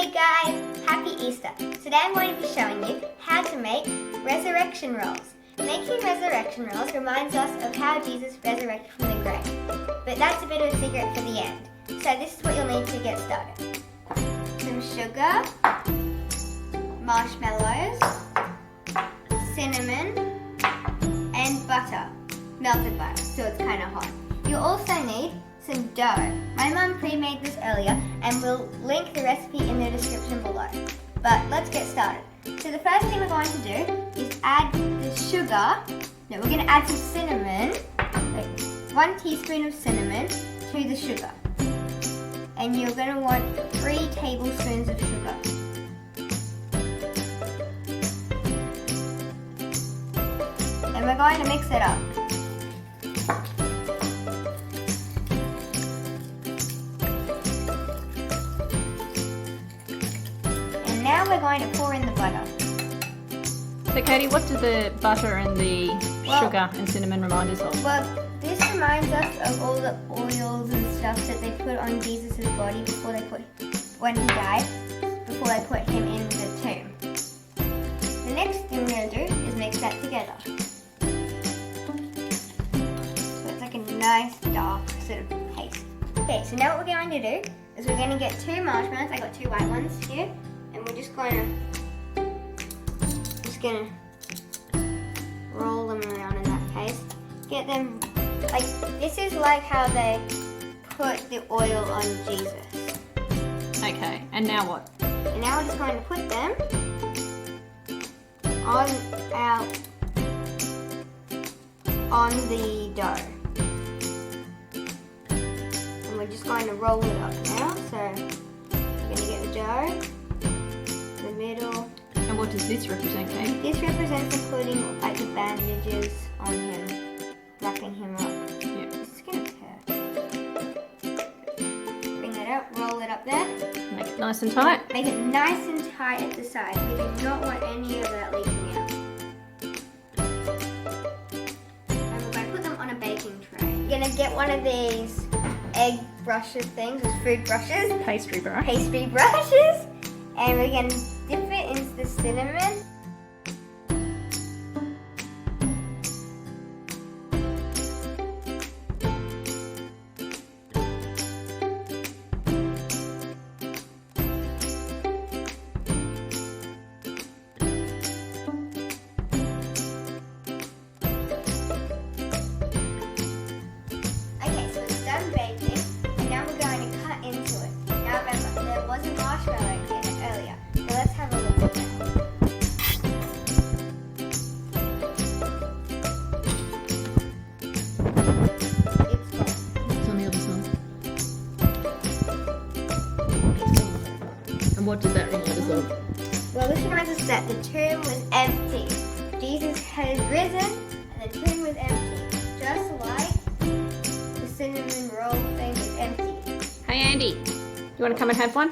Hey guys, happy Easter. Today I'm going to be showing you how to make resurrection rolls. Making resurrection rolls reminds us of how Jesus resurrected from the grave. But that's a bit of a secret for the end. So this is what you'll need to get started. Some sugar, marshmallows, cinnamon, and butter. Melted butter, so it's kind of hot. You'll also need some dough. My mum pre-made this earlier and we'll link the recipe in the description below. But let's get started. So the first thing we're going to do is add the sugar. No, we're going to add some cinnamon, like 1 teaspoon of cinnamon to the sugar. And you're going to want 3 tablespoons of sugar. And we're going to mix it up. And now we're going to pour in the butter. So Katie, what do the butter and the sugar and cinnamon remind us of? Well, this reminds us of all the oils and stuff that they put on Jesus' body when he died, before they put him in the tomb. The next thing we're going to do is mix that together. So it's like a nice dark sort of paste. Okay, so now what we're going to do is we're going to get 2 marshmallows. I got 2 white ones here, and we're just going to roll them around in that paste. Get them, like, this is like how they put the oil on Jesus. Okay, and now what? And now we're just going to put them on the dough. And we're just going to roll it up now. So we're going to get the dough in the middle. And what does this represent, Katie? This represents putting like the bandages on him, wrapping him up. Yeah. This is going to hurt. Bring that up, roll it up there. Make it nice and tight. Make it nice and tight at the side. We do not want any of that leaking out. And we're going to put them on a baking tray. You're going to get one of these egg brushes things, those food brushes. Pastry brush. Pastry brushes. And we're going to dip it into the cinnamon. Okay, so it's done baking, and now we're going to cut into it. Now remember, there was a marshmallow in it earlier, so let's have a look at that. It's gone. It's on the other side. And what does that remind us of? Well, this reminds us that the tomb was empty. Jesus had risen, and the tomb was empty, just like the cinnamon roll thing was empty. Hey Andy, you want to come and have one?